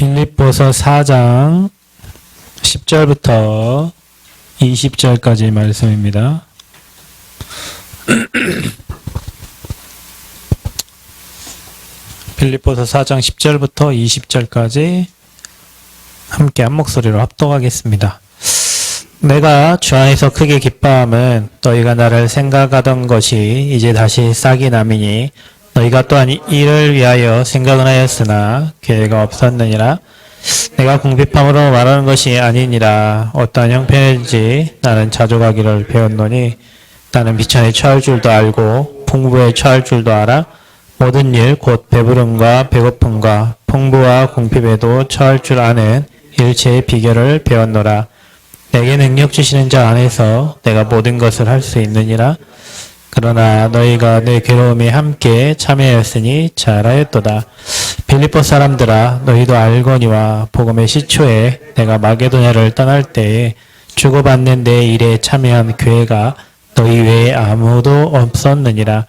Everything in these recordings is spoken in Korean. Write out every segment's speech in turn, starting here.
빌립보서 4장 10절부터 20절까지 말씀입니다. 빌립보서 4장 10절부터 20절까지 함께 한 목소리로 합독하겠습니다. 내가 주 안에서 크게 기뻐함은 너희가 나를 생각하던 것이 이제 다시 싹이 남이니 너희가 또한 이를 위하여 생각은 하였으나 기회가 없었느니라. 내가 궁핍함으로 말하는 것이 아니니라. 어떠한 형편인지 나는 자족하기를 배웠노니 나는 비천에 처할 줄도 알고 풍부에 처할 줄도 알아. 모든 일 곧 배부름과 배고픔과 풍부와 궁핍에도 처할 줄 아는 일체의 비결을 배웠노라. 내게 능력 주시는 자 안에서 내가 모든 것을 할 수 있느니라. 그러나 너희가 내 괴로움에 함께 참여하였으니 잘하였도다. 빌립보 사람들아, 너희도 알거니와 복음의 시초에 내가 마게도냐를 떠날 때에 주고받는 내 일에 참여한 교회가 너희 외에 아무도 없었느니라.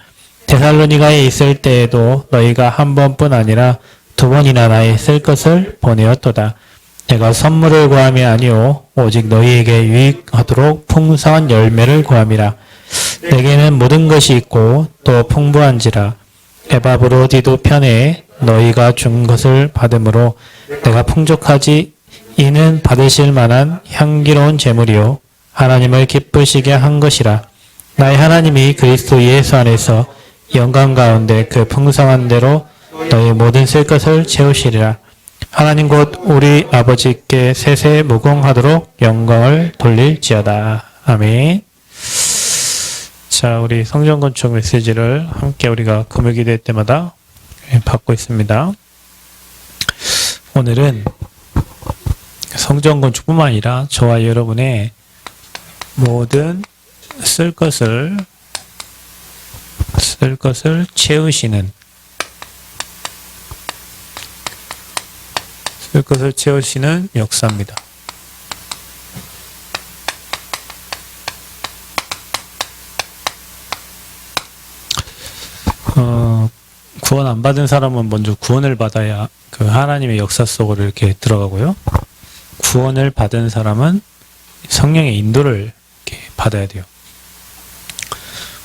데살로니가에 있을 때에도 너희가 한 번뿐 아니라 두 번이나 나의 쓸 것을 보내었도다. 내가 선물을 구함이 아니오 오직 너희에게 유익하도록 풍성한 열매를 구함이라. 내게는 모든 것이 있고 또 풍부한지라. 에바브로디도 편에 너희가 준 것을 받음으로 내가 풍족하지. 이는 받으실 만한 향기로운 제물이요 하나님을 기쁘시게 한 것이라. 나의 하나님이 그리스도 예수 안에서 영광 가운데 그 풍성한 대로 너희 모든 쓸 것을 채우시리라. 하나님 곧 우리 아버지께 세세 무궁하도록 영광을 돌릴지어다. 아멘. 자, 우리 성전 건축 메시지를 함께 우리가 금요 기도회 때마다 받고 있습니다. 오늘은 성전 건축뿐만 아니라 저와 여러분의 모든 쓸 것을 채우시는 역사입니다. 구원 안 받은 사람은 먼저 구원을 받아야 그 하나님의 역사 속으로 이렇게 들어가고요. 구원을 받은 사람은 성령의 인도를 이렇게 받아야 돼요.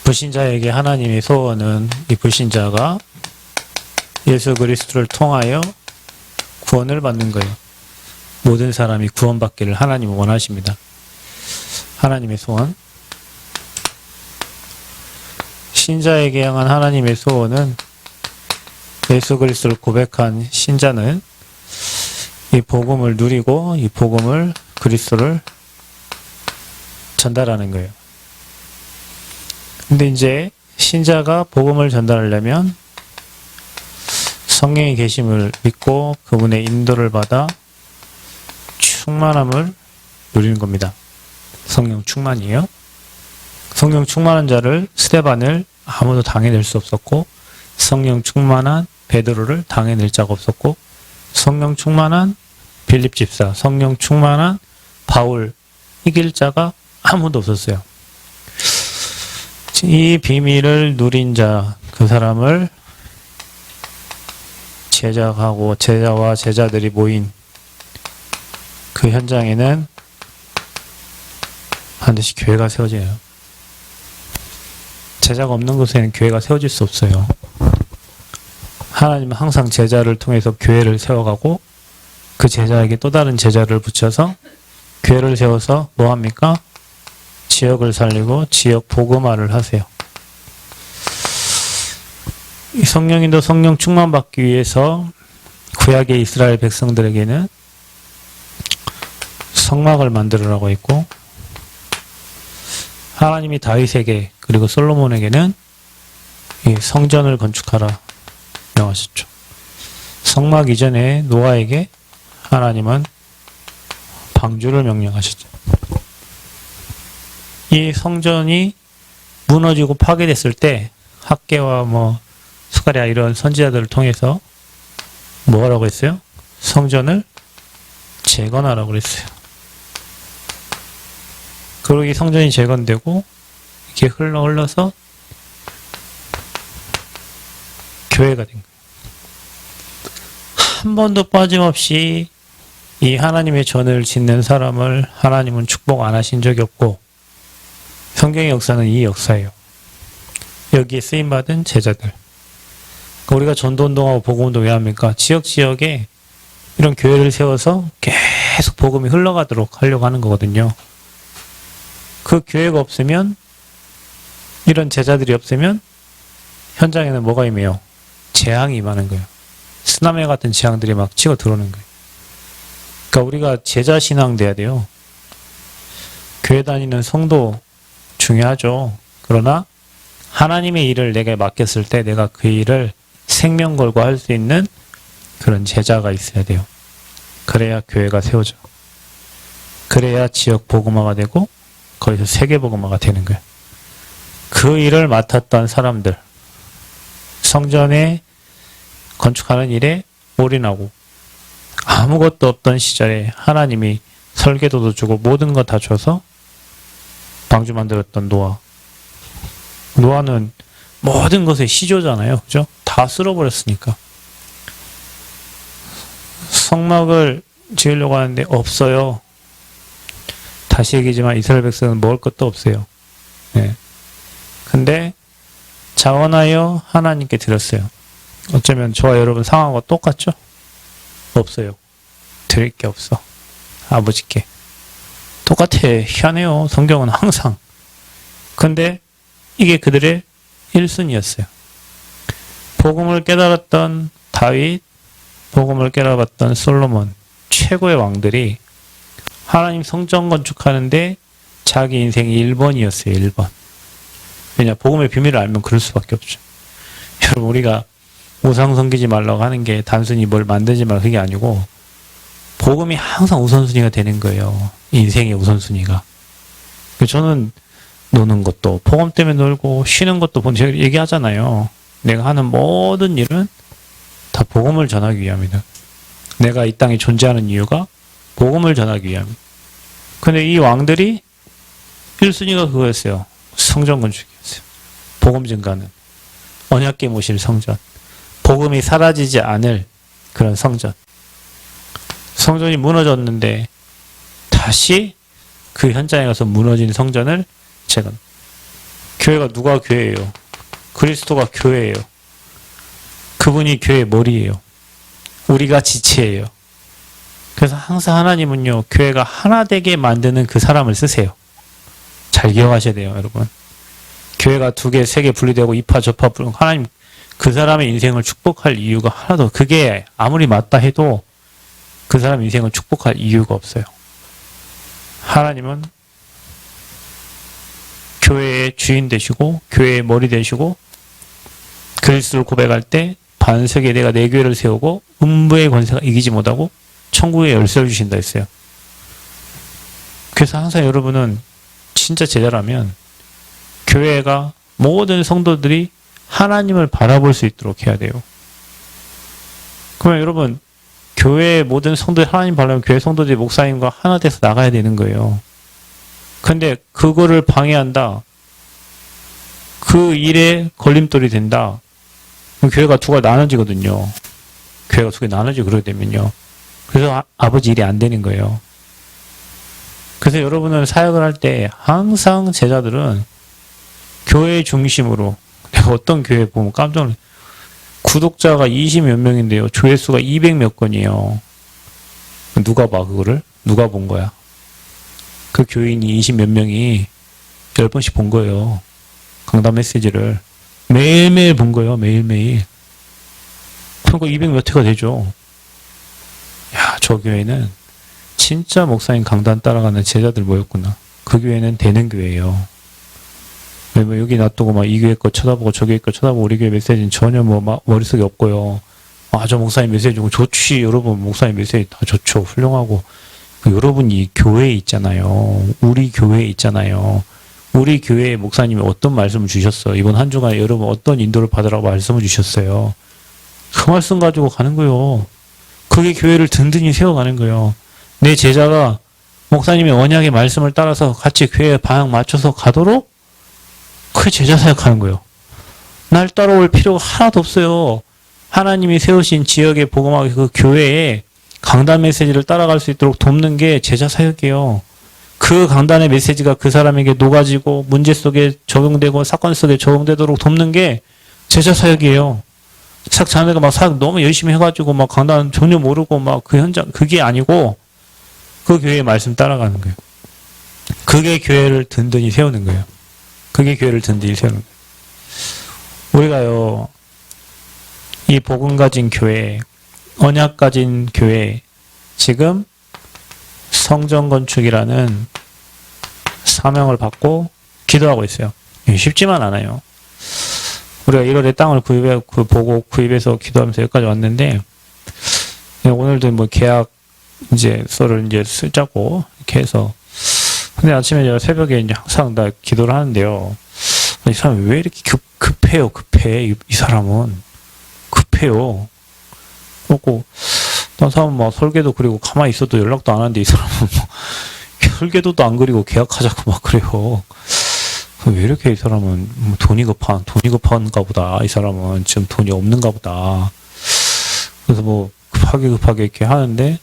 불신자에게 하나님의 소원은 이 불신자가 예수 그리스도를 통하여 구원을 받는 거예요. 모든 사람이 구원받기를 하나님은 원하십니다. 하나님의 소원. 신자에게 향한 하나님의 소원은 예수 그리스도를 고백한 신자는 이 복음을 누리고 이 복음을 그리스도를 전달하는 거예요. 근데 이제 신자가 복음을 전달하려면 성령의 계심을 믿고 그분의 인도를 받아 충만함을 누리는 겁니다. 성령 충만이에요. 성령 충만한 자를 스데반을 아무도 당해낼 수 없었고, 성령 충만한 베드로를 당해낼 자가 없었고, 성령 충만한 빌립 집사, 성령 충만한 바울 이길 자가 아무도 없었어요. 이 비밀을 누린 자, 그 사람을 제작하고 제자와 제자들이 모인 그 현장에는 반드시 교회가 세워져요. 제자가 없는 곳에는 교회가 세워질 수 없어요. 하나님은 항상 제자를 통해서 교회를 세워가고 그 제자에게 또 다른 제자를 붙여서 교회를 세워서 뭐합니까? 지역을 살리고 지역 복음화를 하세요. 이 성령인도 성령 충만받기 위해서 구약의 이스라엘 백성들에게는 성막을 만들으라고 했고, 하나님이 다윗에게 그리고 솔로몬에게는 이 성전을 건축하라 명하셨죠. 성막 이전에 노아에게 하나님은 방주를 명령하셨죠. 이 성전이 무너지고 파괴됐을 때 학개와 스가랴 이런 선지자들을 통해서 뭐라고 했어요? 성전을 재건하라고 그랬어요. 그리고 이 성전이 재건되고 이렇게 흘러서 교회가 된 거예요. 한 번도 빠짐없이 이 하나님의 전을 짓는 사람을 하나님은 축복 안 하신 적이 없고 성경의 역사는 이 역사예요. 여기에 쓰임받은 제자들. 우리가 전도운동하고 복음운동 왜 합니까? 지역지역에 이런 교회를 세워서 계속 복음이 흘러가도록 하려고 하는 거거든요. 그 교회가 없으면, 이런 제자들이 없으면 현장에는 뭐가 임해요? 재앙이 임하는 거예요. 쓰나미 같은 재앙들이 막 치고 들어오는 거예요. 그러니까 우리가 제자 신앙 돼야 돼요. 교회 다니는 성도 중요하죠. 그러나 하나님의 일을 내게 맡겼을 때 내가 그 일을 생명 걸고 할 수 있는 그런 제자가 있어야 돼요. 그래야 교회가 세워져. 그래야 지역 복음화가 되고 거기서 세계 복음화가 되는 거예요. 그 일을 맡았던 사람들, 성전에 건축하는 일에 올인하고 아무것도 없던 시절에 하나님이 설계도도 주고 모든 거 다 줘서 방주 만들었던 노아. 노아는 모든 것의 시조잖아요. 그죠? 다 쓸어버렸으니까. 성막을 지으려고 하는데 없어요. 다시 얘기지만 이스라엘 백성은 먹을 것도 없어요. 네. 근데 자원하여 하나님께 드렸어요. 어쩌면 저와 여러분 상황과 똑같죠? 없어요. 드릴 게 없어. 아버지께. 똑같아. 희한해요. 성경은 항상. 근데 이게 그들의 1순위였어요. 복음을 깨달았던 다윗, 복음을 깨달았던 솔로몬, 최고의 왕들이 하나님 성전 건축하는데 자기 인생이 1번이었어요. 1번. 왜냐? 복음의 비밀을 알면 그럴 수밖에 없죠. 여러분, 우리가 우상 섬기지 말라고 하는 게 단순히 뭘 만들지 말라 그게 아니고 복음이 항상 우선순위가 되는 거예요. 인생의 우선순위가. 저는 노는 것도 복음 때문에 놀고 쉬는 것도 제가 얘기하잖아요. 내가 하는 모든 일은 다 복음을 전하기 위함이다. 내가 이 땅에 존재하는 이유가 복음을 전하기 위함이다. 근데 이 왕들이 1순위가 그거였어요. 성전 건축이었어요. 복음 증가는. 언약궤 모실 성전. 복음이 사라지지 않을 그런 성전. 성전이 무너졌는데 다시 그 현장에 가서 무너진 성전을 제가 교회가 누가 교회예요? 그리스도가 교회예요. 그분이 교회의 머리예요. 우리가 지체예요. 그래서 항상 하나님은요, 교회가 하나 되게 만드는 그 사람을 쓰세요. 잘 기억하셔야 돼요, 여러분. 교회가 2개, 3개 분리되고 이파 저파 하나님 그 사람의 인생을 축복할 이유가 하나도, 그게 아무리 맞다 해도 그 사람 인생을 축복할 이유가 없어요. 하나님은 교회의 주인 되시고 교회의 머리 되시고 그리스도를 고백할 때 반석에 내가 내 교회를 세우고 음부의 권세가 이기지 못하고 천국의 열쇠를 주신다 했어요. 그래서 항상 여러분은 진짜 제자라면 교회가 모든 성도들이 하나님을 바라볼 수 있도록 해야 돼요. 그러면 여러분 교회의 모든 성도들이 하나님 바라면 교회 성도들이 목사님과 하나 돼서 나가야 되는 거예요. 근데 그거를 방해한다. 그 일에 걸림돌이 된다. 그럼 교회가 2가 나눠지거든요. 교회가 2개 나눠지고 그러게 되면요. 그래서 아버지 일이 안 되는 거예요. 그래서 여러분은 사역을 할 때 항상 제자들은 교회 중심으로, 내가 어떤 교회 보면 깜짝 놀라요. 구독자가 20몇 명인데요. 조회수가 200몇 건이에요. 누가 봐, 그거를? 누가 본 거야? 그 교인이 20몇 명이 10번씩 본 거예요. 강단 메시지를. 매일매일 본 거예요. 매일매일. 그러니까 200몇 회가 되죠. 야, 저 교회는 진짜 목사님 강단 따라가는 제자들 모였구나. 그 교회는 되는 교회예요. 뭐 여기 놔두고 막 이 교회 거 쳐다보고 저 교회 거 쳐다보고 우리 교회 메시지는 전혀 뭐 머릿속에 없고요. 아, 저 목사님 메시지 주고 좋지. 여러분 목사님 메시지 다 좋죠. 훌륭하고. 여러분이 교회에 있잖아요. 우리 교회에 있잖아요. 우리 교회에 목사님이 어떤 말씀을 주셨어요. 이번 한 주간에 여러분 어떤 인도를 받으라고 말씀을 주셨어요. 그 말씀 가지고 가는 거예요. 그게 교회를 든든히 세워가는 거예요. 내 제자가 목사님의 언약의 말씀을 따라서 같이 교회에 방향 맞춰서 가도록 그게 제자 사역하는 거예요. 날 따라올 필요가 하나도 없어요. 하나님이 세우신 지역의 복음화의 그 교회에 강단 메시지를 따라갈 수 있도록 돕는 게 제자 사역이에요. 그 강단의 메시지가 그 사람에게 녹아지고 문제 속에 적용되고 사건 속에 적용되도록 돕는 게 제자 사역이에요. sak 자네가 막 사역 너무 열심히 해가지고 막 강단 전혀 모르고 막 그 현장 그게 아니고 그 교회의 말씀 따라가는 거예요. 그게 교회를 든든히 세우는 거예요. 그게 교회를 든든히 세우는 거예요. 우리가요 이 복음 가진 교회, 언약 가진 교회 지금 성전 건축이라는 사명을 받고 기도하고 있어요. 쉽지만 않아요. 우리가 1월에 땅을 보고 구입해서 기도하면서 여기까지 왔는데, 오늘도 뭐 계약, 이제, 썰을 이제 쓰자고, 이렇게 해서. 근데 아침에 제가 새벽에 이제 항상 다 기도를 하는데요. 이 사람이 왜 이렇게 급해요, 급해. 이 사람은. 급해요. 그렇고, 다른 사람은 막 설계도 그리고 가만히 있어도 연락도 안 하는데 이 사람은 뭐, 설계도도 안 그리고 계약하자고 막 그래요. 왜 이렇게 이 사람은 돈이 급한가 보다. 이 사람은 지금 돈이 없는가 보다. 그래서 뭐 급하게 이렇게 하는데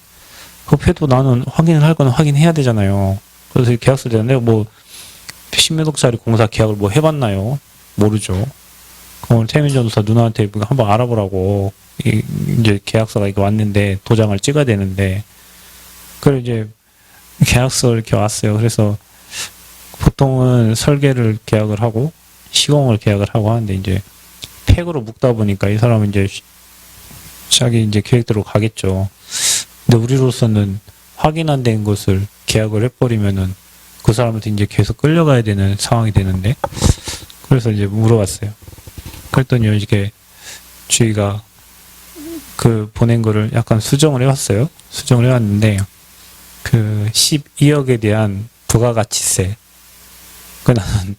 급해도 나는 확인을 할 거는 확인해야 되잖아요. 그래서 계약서 되는데 뭐 10몇 억짜리 공사 계약을 뭐 해봤나요? 모르죠. 오늘 태민 전도사 누나한테 한번 알아보라고 이제 계약서가 이렇게 왔는데 도장을 찍어야 되는데 그래 이제 계약서 이렇게 왔어요. 그래서 보통은 설계를 계약을 하고 시공을 계약을 하고 하는데 이제 팩으로 묶다 보니까 이 사람은 이제 자기 이제 계획대로 가겠죠. 근데 우리로서는 확인 안 된 것을 계약을 해버리면은 그 사람한테 이제 계속 끌려가야 되는 상황이 되는데 그래서 이제 물어봤어요. 그랬더니 이렇게 주희가 그 보낸 거를 약간 수정을 해왔어요. 수정을 해왔는데 그 12억에 대한 부가가치세 그 나는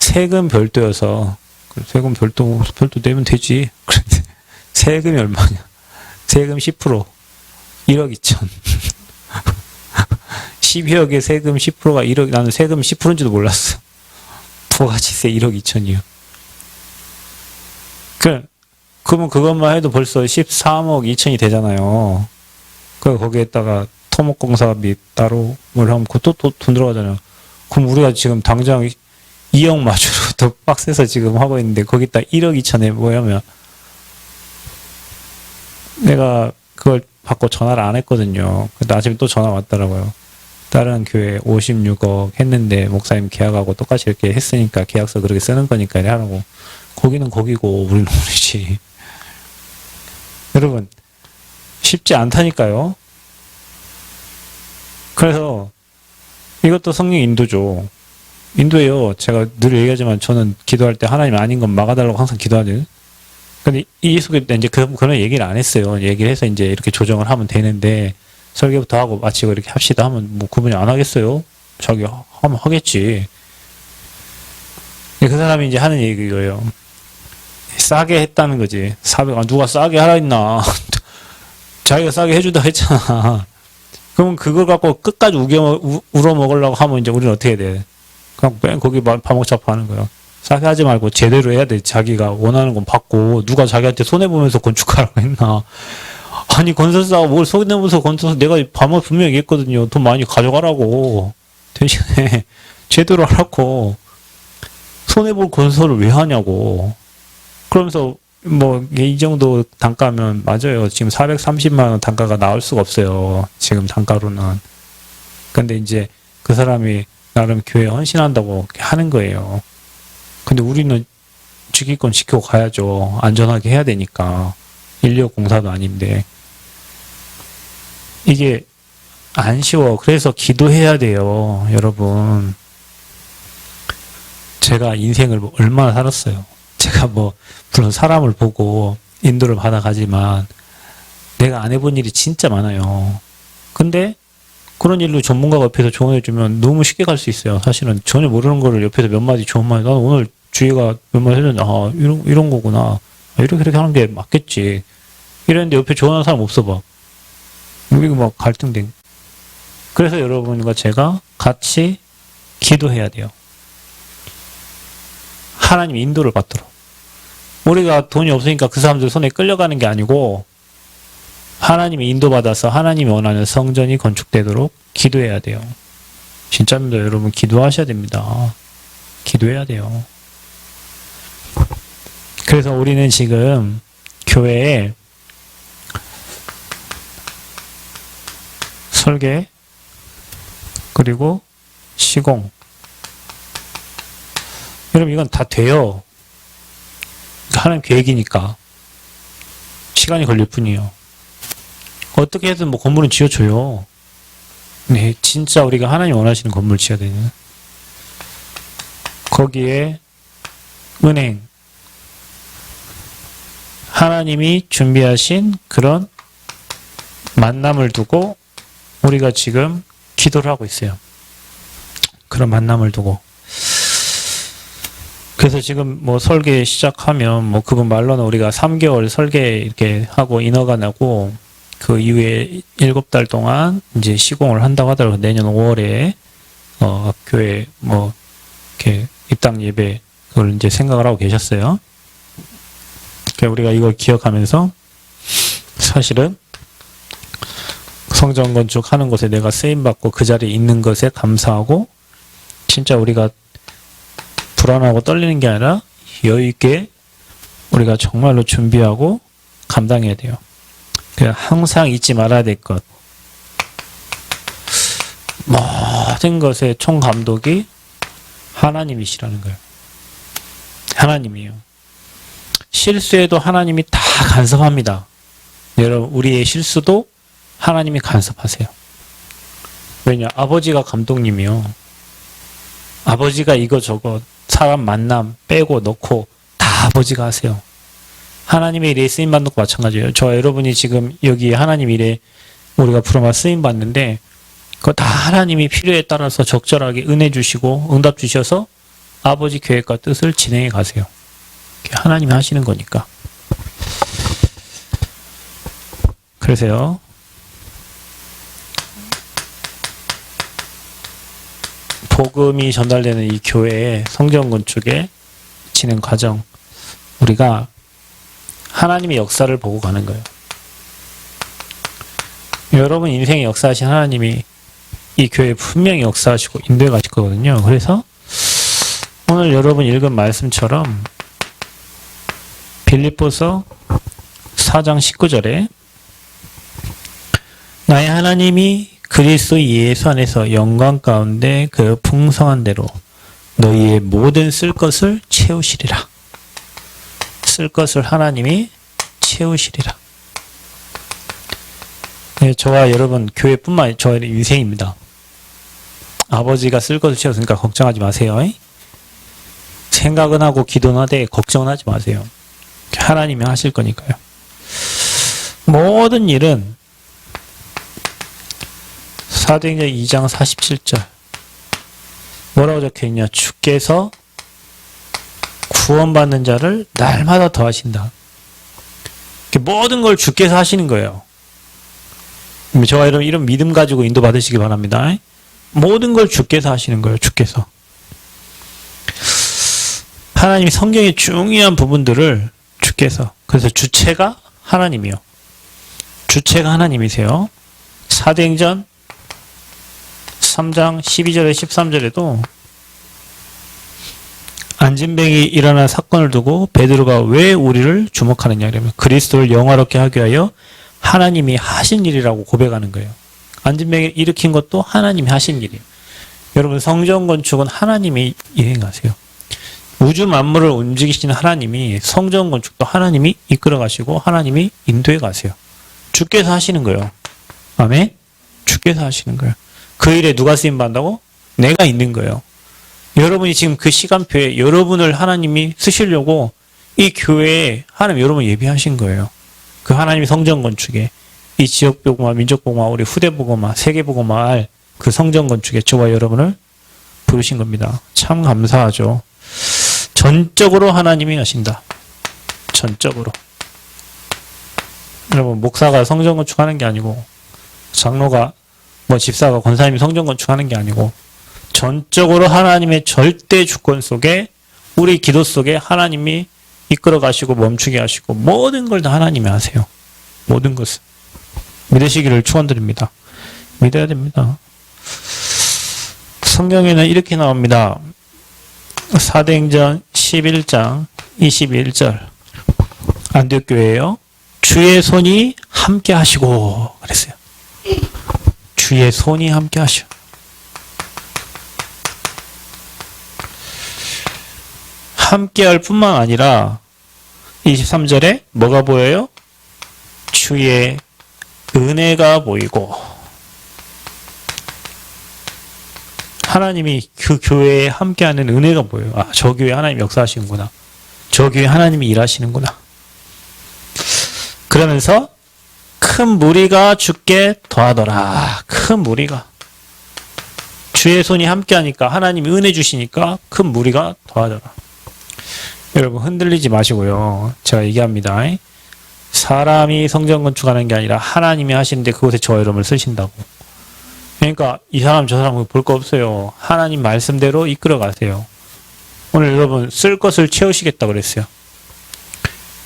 세금 별도여서 세금 별도 내면 되지. 그런데 세금이 얼마냐? 세금 10% 1억 2천 12억에 세금 10%가 1억 나는 세금 10%인지도 몰랐어. 부가가치세 1억 2천이요. 그러면 그것만 해도 벌써 13억 2천이 되잖아요. 거기에다가 토목공사비 따로 뭘 하면 그것도 또 돈 들어가잖아요. 그럼 우리가 지금 당장 2억 마주로 더 빡세서 지금 하고 있는데 거기다 1억 2천에 뭐냐면 내가 그걸 받고 전화를 안 했거든요. 근데 아침에 또 전화 왔더라고요. 다른 교회 56억 했는데 목사님 계약하고 똑같이 이렇게 했으니까 계약서 그렇게 쓰는 거니까 하라고. 거기는 거기고 우리는 우리지. 여러분 쉽지 않다니까요. 그래서 이것도 성령 인도죠. 인도예요. 제가 늘 얘기하지만 저는 기도할 때 하나님 아닌 건 막아달라고 항상 기도하는. 근데 이 속에 이제 그런 얘기를 안 했어요. 얘기를 해서 이제 이렇게 조정을 하면 되는데 설계부터 하고 마치고 이렇게 합시다 하면 뭐 그분이 안 하겠어요? 자기 하면 하겠지. 그 사람이 이제 하는 얘기예요. 싸게 했다는 거지. 400, 누가 싸게 하라 했나. 자기가 싸게 해주다 했잖아. 그러면 그걸 갖고 끝까지 우러 먹으려고 하면 이제 우리는 어떻게 해야 돼? 그냥 맨 거기 파먹잡고 하는 거예요. 싸게 하지 말고 제대로 해야 돼. 자기가 원하는 건 받고 누가 자기한테 손해보면서 건축하라고 했나. 아니 건설사가 뭘 손해보면서 건설사 내가 밤을 분명히 얘기했거든요. 돈 많이 가져가라고. 대신에 제대로 하라고. 손해볼 건설을 왜 하냐고. 그러면서 뭐 이 정도 단가면 맞아요. 지금 430만 원 단가가 나올 수가 없어요. 지금 단가로는. 근데 이제 그 사람이 나름 교회에 헌신한다고 하는 거예요. 근데 우리는 지킬 건 지키고 가야죠. 안전하게 해야 되니까. 인력 공사도 아닌데. 이게 안 쉬워. 그래서 기도해야 돼요. 여러분. 제가 인생을 얼마나 살았어요. 제가 물론 사람을 보고 인도를 받아가지만 내가 안 해본 일이 진짜 많아요. 근데 그런 일로 전문가가 옆에서 조언해주면 너무 쉽게 갈 수 있어요. 사실은 전혀 모르는 거를 옆에서 몇 마디 좋은 말, 나는 오늘 주희가 몇 마디 해줬는데, 이런 거구나. 이렇게 하는 게 맞겠지. 이랬는데 옆에 조언하는 사람 없어 봐. 이거 막 갈등된. 그래서 여러분과 제가 같이 기도해야 돼요. 하나님 인도를 받도록. 우리가 돈이 없으니까 그 사람들 손에 끌려가는 게 아니고 하나님이 인도받아서 하나님이 원하는 성전이 건축되도록 기도해야 돼요. 진짜입니다. 여러분 기도하셔야 됩니다. 기도해야 돼요. 그래서 우리는 지금 교회에 설계 그리고 시공 여러분 이건 다 돼요. 하나님 계획이니까 시간이 걸릴 뿐이에요. 어떻게 해든 뭐 건물은 지어줘요. 네, 진짜 우리가 하나님 원하시는 건물 지어야 되는 거기에 은행 하나님이 준비하신 그런 만남을 두고 우리가 지금 기도를 하고 있어요. 그런 만남을 두고. 그래서 지금 뭐 설계 시작하면 뭐 그분 말로는 우리가 3개월 설계 이렇게 하고 인허가 나고 그 이후에 7달 동안 이제 시공을 한다고 하더라고요. 내년 5월에 교회 뭐 이렇게 입당 예배 그걸 이제 생각을 하고 계셨어요. 그러니까 우리가 이걸 기억하면서 사실은 성전 건축하는 곳에 내가 쓰임받고 그 자리에 있는 것에 감사하고 진짜 우리가 불안하고 떨리는 게 아니라 여유있게 우리가 정말로 준비하고 감당해야 돼요. 그냥 항상 잊지 말아야 될 것. 모든 것의 총감독이 하나님이시라는 거예요. 하나님이에요. 실수에도 하나님이 다 간섭합니다. 여러분 우리의 실수도 하나님이 간섭하세요. 왜냐? 아버지가 감독님이요. 아버지가 이거 사람 만남 빼고 넣고 다 아버지가 하세요. 하나님의 일에 쓰임받는 것과 마찬가지예요. 저와 여러분이 지금 여기 하나님 일에 우리가 부르마 쓰임받는데 그거 다 하나님이 필요에 따라서 적절하게 은혜 주시고 응답 주셔서 아버지 계획과 뜻을 진행해 가세요. 하나님이 하시는 거니까. 그래서요. 복음이 전달되는 이 교회의 성전 건축의 진행 과정 우리가 하나님의 역사를 보고 가는 거예요. 여러분 인생의 역사하신 하나님이 이 교회에 분명히 역사하시고 인도해 가실 거거든요. 그래서 오늘 여러분 읽은 말씀처럼 빌립보서 4장 19절에 나의 하나님이 그리스도 예수 안에서 영광 가운데 그 풍성한 대로 너희의 모든 쓸 것을 채우시리라. 쓸 것을 하나님이 채우시리라. 네, 저와 여러분 교회뿐만 아니라 저의 인생입니다. 아버지가 쓸 것을 채웠으니까 걱정하지 마세요. 생각은 하고 기도는 하되 걱정은 하지 마세요. 하나님이 하실 거니까요. 모든 일은 사도행전 2장 47절 뭐라고 적혀있냐? 주께서 구원받는 자를 날마다 더하신다. 모든 걸 주께서 하시는 거예요. 저와 여러분 이런 믿음 가지고 인도 받으시기 바랍니다. 모든 걸 주께서 하시는 거예요. 주께서. 하나님이 성경의 중요한 부분들을 주께서. 그래서 주체가 하나님이요. 주체가 하나님이세요. 사도행전 3장 12절에 13절에도 안진뱅이 일어난 사건을 두고 베드로가 왜 우리를 주목하느냐 이러면 그리스도를 영화롭게 하기 위하여 하나님이 하신 일이라고 고백하는 거예요. 안진뱅이를 일으킨 것도 하나님이 하신 일이에요. 여러분 성전 건축은 하나님이 이행하세요. 우주 만물을 움직이시는 하나님이 성전 건축도 하나님이 이끌어 가시고 하나님이 인도해 가세요. 주께서 하시는 거예요. 아멘? 주께서 하시는 거예요. 그 일에 누가 쓰임받는다고? 내가 있는 거예요. 여러분이 지금 그 시간표에 여러분을 하나님이 쓰시려고 이 교회에 하나님 여러분 예비하신 거예요. 그 하나님이 성전 건축에 이 지역 복음화, 민족 복음화, 우리 후대 복음화, 세계 복음화 할 그 성전 건축에 저와 여러분을 부르신 겁니다. 참 감사하죠. 전적으로 하나님이 하신다. 전적으로. 여러분 목사가 성전 건축하는 게 아니고 장로가 뭐 집사가 권사님이 성전 건축하는 게 아니고 전적으로 하나님의 절대 주권 속에 우리 기도 속에 하나님이 이끌어 가시고 멈추게 하시고 모든 걸 다 하나님이 하세요. 모든 것을. 믿으시기를 축원드립니다. 믿어야 됩니다. 성경에는 이렇게 나옵니다. 사도행전 11장 21절. 안디옥교회예요. 주의 손이 함께 하시고 그랬어요. 주의 손이 함께 하시고. 함께 할 뿐만 아니라 23절에 뭐가 보여요? 주의 은혜가 보이고 하나님이 그 교회에 함께하는 은혜가 보여요. 아, 저 교회 하나님 역사하시는구나. 저 교회 하나님이 일하시는구나. 그러면서 큰 무리가 주께 더하더라. 큰 무리가. 주의 손이 함께하니까 하나님이 은혜 주시니까 큰 무리가 더하더라. 여러분 흔들리지 마시고요. 제가 얘기합니다. 사람이 성전 건축하는 게 아니라 하나님이 하시는데 그곳에 저 여러분을 쓰신다고. 그러니까 이 사람 저 사람 볼 거 없어요. 하나님 말씀대로 이끌어 가세요. 오늘 여러분 쓸 것을 채우시겠다 그랬어요.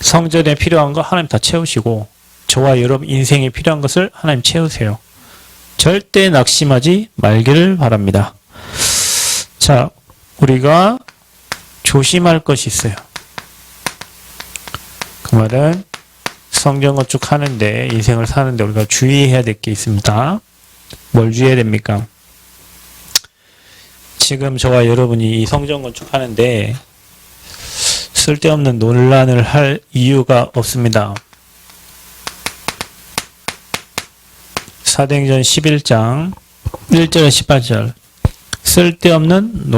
성전에 필요한 거 하나님 다 채우시고 저와 여러분 인생에 필요한 것을 하나님 채우세요. 절대 낙심하지 말기를 바랍니다. 자, 우리가 조심할 것이 있어요. 그 말은 성전 건축하는데 인생을 사는데 우리가 주의해야 될 게 있습니다. 뭘 주의해야 됩니까? 지금 저와 여러분이 이 성전 건축하는데 쓸데없는 논란을 할 이유가 없습니다. 사도행전 11장 1절 18절 쓸데없는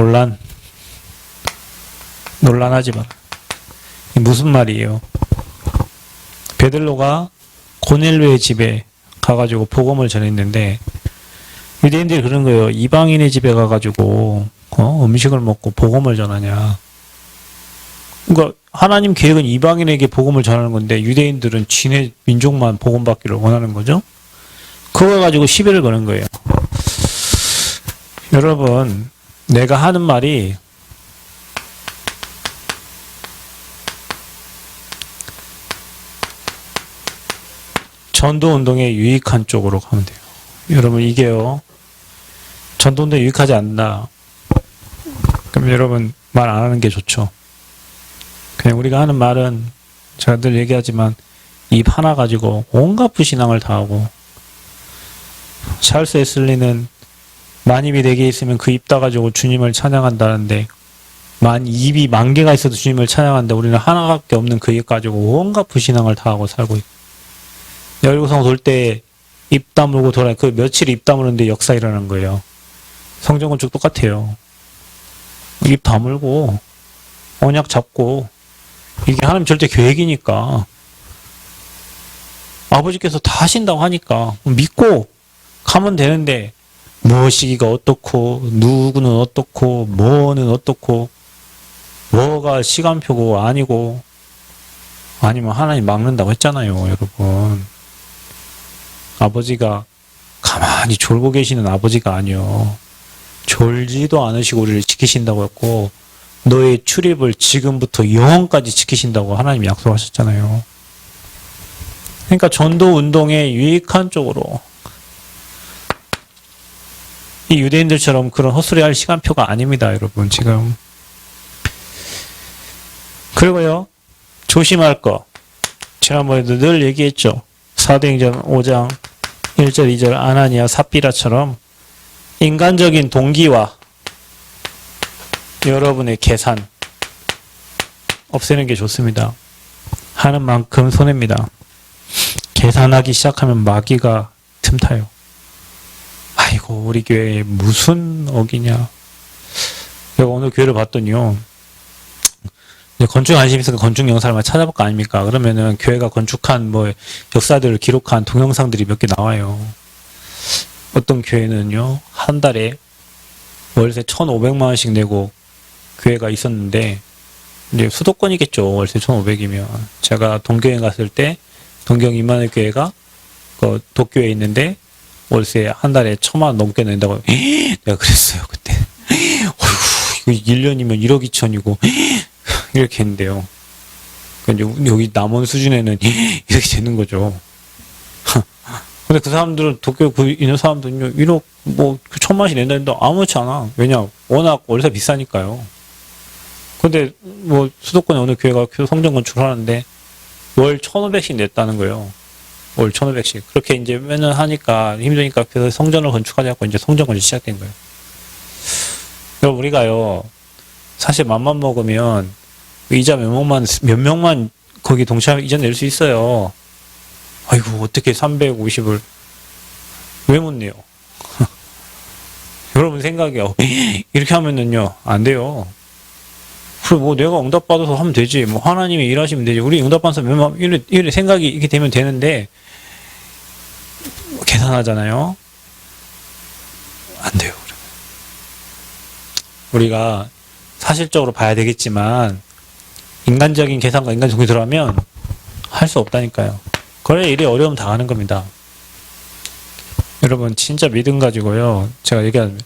논란하지 마라. 무슨 말이에요? 베들로가 고넬료의 집에 가가지고 복음을 전했는데 유대인들이 그런 거예요. 이방인의 집에 가가지고 음식을 먹고 복음을 전하냐. 그러니까 하나님 계획은 이방인에게 복음을 전하는 건데 유대인들은 지네 민족만 복음 받기를 원하는 거죠. 그거 가지고 시비를 거는 거예요. 여러분, 내가 하는 말이 전도운동에 유익한 쪽으로 가면 돼요. 여러분, 이게요. 전도운동에 유익하지 않나. 그럼 여러분, 말 안 하는 게 좋죠. 그냥 우리가 하는 말은 제가 늘 얘기하지만 입 하나 가지고 온갖 부신앙을 다 하고 찰스 웨슬리는 만입이 4개 있으면 그 입 다 가지고 주님을 찬양한다는데 입이 10,000개가 있어도 주님을 찬양하는데 우리는 하나밖에 없는 그 입 가지고 온갖 부신앙을 다 하고 살고 있고 열구성 돌 때 입 다물고 돌아 그 며칠 입 다무는데 역사 일어나는 거예요. 성전 건축 똑같아요. 입 다물고 언약 잡고 이게 하나님 절대 계획이니까 아버지께서 다 하신다고 하니까 믿고 가면 되는데 뭐 시기가 어떻고 누구는 어떻고 뭐는 어떻고 뭐가 시간표고 아니고 아니면 하나님 막는다고 했잖아요. 여러분 아버지가 가만히 졸고 계시는 아버지가 아니요. 졸지도 않으시고 우리를 지키신다고 했고 너의 출입을 지금부터 영원까지 지키신다고 하나님이 약속하셨잖아요. 그러니까 전도 운동의 유익한 쪽으로 이 유대인들처럼 그런 헛소리 할 시간표가 아닙니다. 여러분 지금. 그리고요. 조심할 거. 지난번에도 늘 얘기했죠. 사도행전 5장 1절 2절 아나니아 삽비라처럼 인간적인 동기와 여러분의 계산 없애는 게 좋습니다. 하는 만큼 손해입니다. 계산하기 시작하면 마귀가 틈타요. 아이고 우리 교회에 무슨 억이냐. 내가 오늘 교회를 봤더니요. 건축에 관심 있으니까 건축 영상을 찾아볼 거 아닙니까? 그러면은 교회가 건축한 뭐 역사들을 기록한 동영상들이 몇 개 나와요. 어떤 교회는요 한 달에 월세 1,500만 원씩 내고 교회가 있었는데 이제 수도권이겠죠. 월세 1,500이면 제가 동교회 갔을 때 동경 이만희 교회가 그 독교에 있는데 월세 한 달에 1,000만 원 넘게 낸다고 내가 그랬어요 그때. 어휴, 이거 1년이면 1억 2천이고 이렇게 했는데요. 그러니까 여기 남원 수준에는 이렇게 되는 거죠. 근데 그 사람들은 도쿄 있는 사람들은요 1억 뭐 천만씩 낸다 했는데 아무렇지 않아. 왜냐 워낙 월세 비싸니까요. 근데 뭐 수도권에 어느 교회가 성전 건축하는데 월 1,500씩 냈다는 거예요. 월 1,500씩. 그렇게 이제 매년 하니까 힘드니까 그래서 성전을 건축하자고 이제 성전 건축 시작된 거예요. 그럼 우리가요 사실 맘만 먹으면 이자 몇 명만 거기 동참 이자 낼 수 있어요. 아이고 어떻게 350을 왜 못 내요? 여러분 생각이요. 이렇게 하면은요 안 돼요. 그래 뭐 내가 응답받아서 하면 되지. 뭐 하나님이 일하시면 되지. 우리 응답받아서 몇만 이래 생각이 이렇게 되면 되는데 계산하잖아요. 안 돼요. 우리가 사실적으로 봐야 되겠지만 인간적인 계산과 인간 정이 들어가면 할 수 없다니까요. 그래 일이 어려움 당하는 겁니다. 여러분 진짜 믿음 가지고요. 제가 얘기하면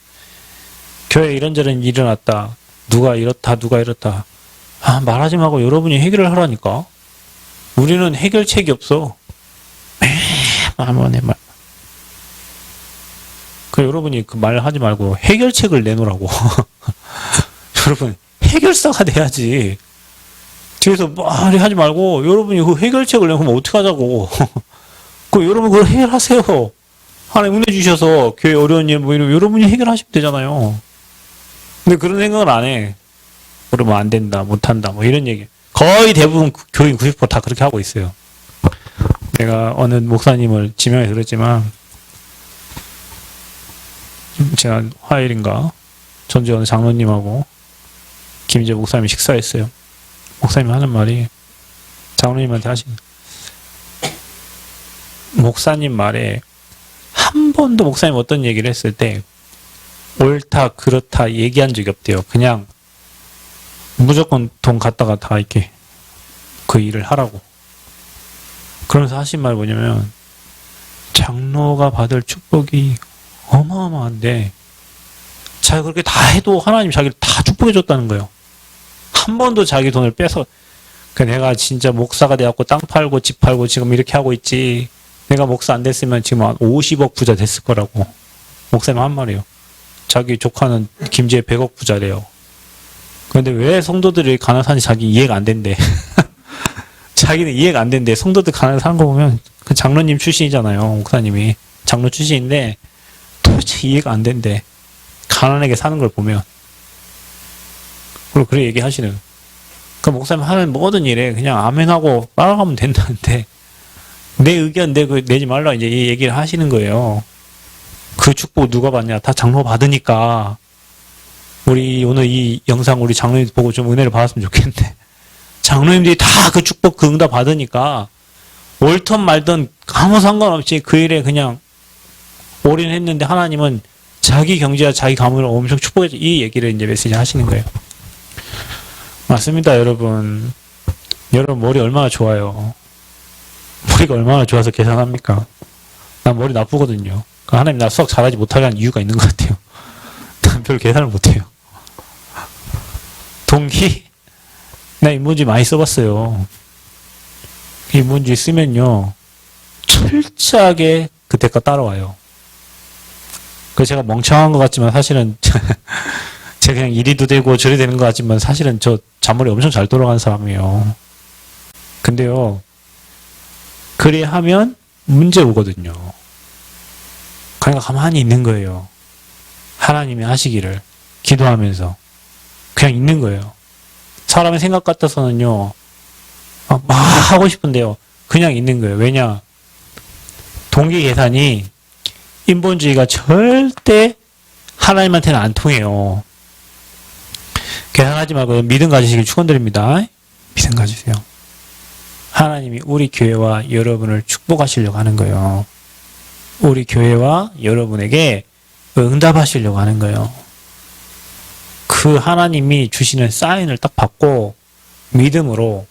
교회에 이런저런 일이 일어났다. 누가 이렇다 누가 이렇다. 아 말하지 말고 여러분이 해결을 하라니까. 우리는 해결책이 없어. 말만해 말. 그 여러분이 그 말 하지 말고 해결책을 내놓으라고. 여러분 해결사가 돼야지. 뒤에서 말이 하지 말고 여러분이 그 해결책을 내면 어떡하자고. 그 여러분 그걸 해결하세요. 하나님 은혜 주셔서 교회 어려운 일 뭐 이러면 여러분이 해결하시면 되잖아요. 근데 그런 생각을 안 해. 그러면 안 된다, 못한다, 뭐 이런 얘기. 거의 대부분 교인 90% 다 그렇게 하고 있어요. 내가 어느 목사님을 지명해 들었지만 제가 화요일인가 전주 어느 장로님하고 김재 목사님이 식사했어요. 목사님이 하는 말이 장로님한테 하시는 목사님 말에 한 번도 목사님 어떤 얘기를 했을 때 옳다 그렇다 얘기한 적이 없대요. 그냥 무조건 돈 갖다가 다 이렇게 그 일을 하라고. 그러면서 하신 말이 뭐냐면 장로가 받을 축복이 어마어마한데 자기가 그렇게 다 해도 하나님 자기를 다 축복해 줬다는 거예요. 한 번도 자기 돈을 빼서 내가 진짜 목사가 돼갖고 땅 팔고 집 팔고 지금 이렇게 하고 있지. 내가 목사 안 됐으면 지금 한 50억 부자 됐을 거라고. 목사님 한 말이에요. 자기 조카는 김제 100억 부자래요. 그런데 왜 성도들이 가난한 사는지 자기 이해가 안 된대. 자기는 이해가 안 된대. 성도들 가난한 사는 거 보면 그 장로님 출신이잖아요. 목사님이. 장로 출신인데 도대체 이해가 안 된대. 가난하게 사는 걸 보면. 그리고 그렇게 얘기하시는. 그 목사님 하는 모든 일에 그냥 아멘하고 따라가면 된다는데 내 의견 내지 말라 이제 이 얘기를 하시는 거예요. 그 축복 누가 받냐? 다 장로 받으니까. 우리 오늘 이 영상 우리 장로님 보고 좀 은혜를 받았으면 좋겠는데 장로님들이 다 그 축복 그 응답 받으니까 옳던 말던 아무 상관없이 그 일에 그냥 올인했는데 하나님은 자기 경제와 자기 가문을 엄청 축복해줘. 이 얘기를 이제 메시지 하시는 거예요. 맞습니다, 여러분. 여러분 머리 얼마나 좋아요. 머리가 얼마나 좋아서 계산합니까? 난 머리 나쁘거든요. 하나님 나 수학 잘하지 못하게 한 이유가 있는 것 같아요. 난 별로 계산을 못해요. 동기? 나 인문주의 많이 써봤어요. 인문주의 쓰면요 철저하게 그 대가 따라와요. 그래서 제가 멍청한 것 같지만 사실은 제가 그냥 이리도 되고 저리 되는 것 같지만 사실은 저 잔머리 엄청 잘 돌아가는 사람이에요. 근데요 그리 하면 문제 오거든요. 그러니까 가만히 있는 거예요. 하나님이 하시기를 기도하면서 그냥 있는 거예요. 사람의 생각 같아서는요 막 하고 싶은데요 그냥 있는 거예요. 왜냐 동기 계산이 인본주의가 절대 하나님한테는 안 통해요. 계산하지 말고 믿음 가지시길 축원드립니다. 믿음 가지세요. 하나님이 우리 교회와 여러분을 축복하시려고 하는 거예요. 우리 교회와 여러분에게 응답하시려고 하는 거예요. 그 하나님이 주시는 사인을 딱 받고 믿음으로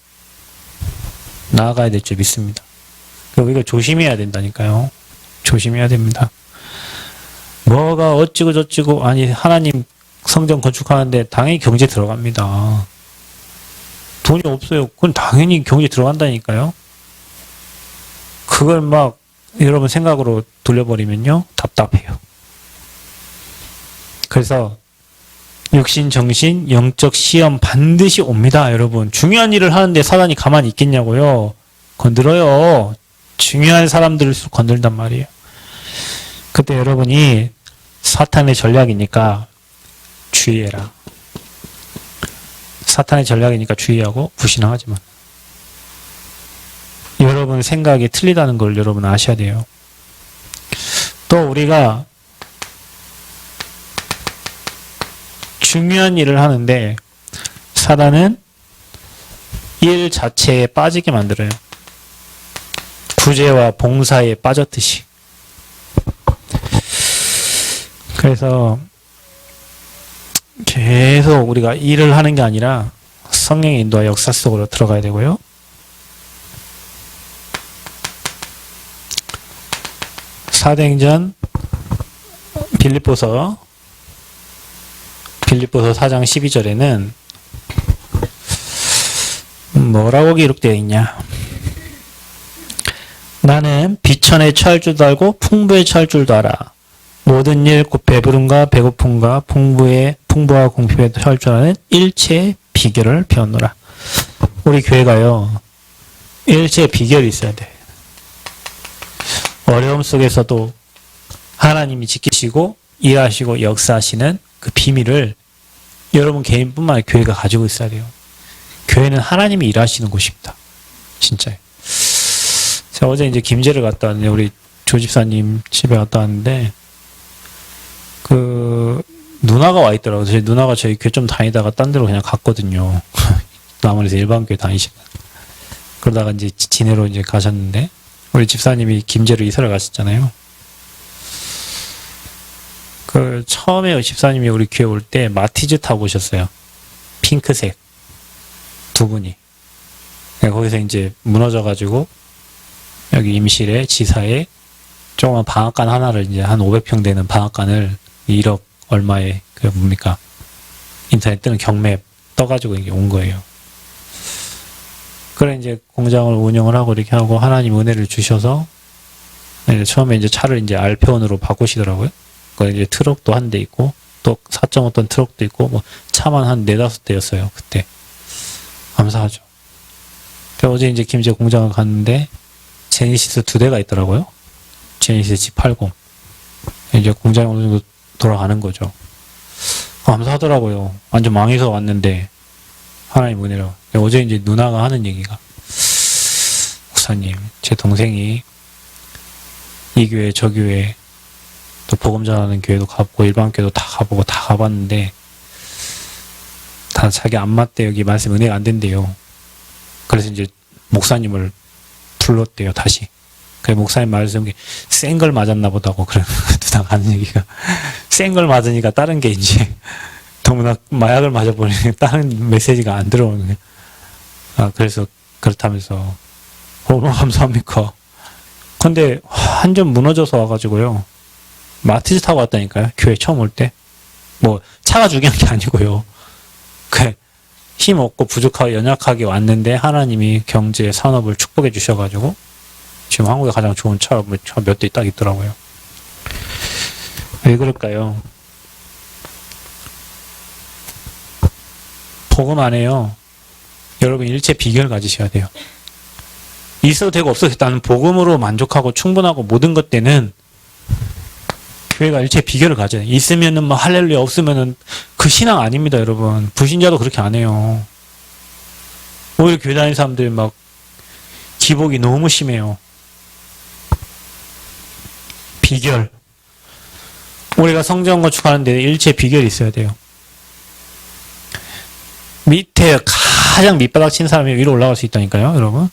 나아가야 될 줄 믿습니다. 그리고 이거 조심해야 된다니까요. 조심해야 됩니다. 뭐가 어찌고 저찌고 아니 하나님 성전 건축하는데 당연히 경제 들어갑니다. 돈이 없어요. 그건 당연히 경제 들어간다니까요. 그걸 막 여러분 생각으로 돌려버리면요. 답답해요. 그래서 육신, 정신, 영적 시험 반드시 옵니다. 여러분. 중요한 일을 하는데 사단이 가만히 있겠냐고요. 건드려요. 중요한 사람들을수록 건들단 말이에요. 그때 여러분이 사탄의 전략이니까 주의해라. 사탄의 전략이니까 주의하고 불신앙하지 마. 여러분 생각이 틀리다는 걸 여러분 아셔야 돼요. 또 우리가 중요한 일을 하는데 사단은 일 자체에 빠지게 만들어요. 구제와 봉사에 빠졌듯이. 그래서 계속 우리가 일을 하는 게 아니라 성령의 인도와 역사 속으로 들어가야 되고요. 사도행전 빌립보서 4장 12절에는 뭐라고 기록되어 있냐? 나는 비천에 처할 줄도 알고 풍부에 처할 줄도 알아. 모든 일 곧 배부름과 배고픔과 풍부와 공핍에 처할 줄 아는 일체의 비결을 배웠노라. 우리 교회가요. 일체의 비결이 있어야 돼. 어려움 속에서도 하나님이 지키시고 일하시고 역사하시는 그 비밀을 여러분 개인뿐만 아니라 교회가 가지고 있어야 돼요. 교회는 하나님이 일하시는 곳입니다. 진짜요. 제가 어제 이제 김제를 갔다 왔는데 우리 조집사님 집에 갔다 왔는데 그 누나가 와 있더라고요. 제 누나가 저희 교회 좀 다니다가 딴 데로 그냥 갔거든요. 남원에서 일반 교회 다니시고 그러다가 이제 진해로 이제 가셨는데 우리 집사님이 김제로 이사를 가셨잖아요. 그 처음에 집사님이 우리 교회 올 때 마티즈 타고 오셨어요. 핑크색 두 분이. 거기서 이제 무너져가지고 여기 임실에 지사에 조그만 방앗간 하나를 이제 한 500평 되는 방앗간을 1억 얼마에 그 뭡니까 인터넷 뜨는 경매 떠가지고 이게 온 거예요. 그래 이제 공장을 운영을 하고 이렇게 하고 하나님 은혜를 주셔서 이제 처음에 이제 차를 이제 알페온으로 바꾸시더라고요. 그 이제 트럭도 한 대 있고 또 4.5톤 트럭도 있고 뭐 차만 한 4-5대였어요 그때. 감사하죠. 어제 이제 김제 공장을 갔는데 제니시스 2대가 있더라고요. 제니시스 G80. 이제 공장이 어느 정도 돌아가는 거죠. 감사하더라고요. 완전 망해서 왔는데 하나님 은혜로. 어제 이제 누나가 하는 얘기가 목사님 제 동생이 이 교회 저 교회 또 복음 전하는 교회도 가보고 일반 교회도 다 가보고 다 가봤는데 다 자기 안 맞대. 여기 말씀 은혜가 안 된대요. 그래서 이제 목사님을 불렀대요 다시. 그 목사님 말씀이 센 걸 맞았나 보다고 그래 누나가 하는 얘기가 센 걸 맞으니까 다른 게 이제 너무나 마약을 맞아버리니까 다른 메시지가 안 들어오는 거예요. 아 그래서 그렇다면서 얼마나 감사합니까? 근데 완전 무너져서 와가지고요. 마티즈 타고 왔다니까요. 교회 처음 올 때. 뭐 차가 중요한 게 아니고요. 그 힘 없고 부족하고 연약하게 왔는데 하나님이 경제 산업을 축복해 주셔가지고 지금 한국에 가장 좋은 차 몇 대 딱 있더라고요. 왜 그럴까요? 복음 안 해요. 여러분 일체 비결 가지셔야 돼요. 있어도 되고 없어도 됐다는 복음으로 만족하고 충분하고 모든 것 때는 교회가 일체 비결을 가져야 돼요. 있으면은 뭐 할렐루야 없으면은 그 신앙 아닙니다, 여러분. 불신자도 그렇게 안 해요. 오히려 교회 다니는 사람들 막 기복이 너무 심해요. 비결. 우리가 성전 건축하는데 일체 비결이 있어야 돼요. 밑에 가장 밑바닥 친 사람이 위로 올라갈 수 있다니까요, 여러분.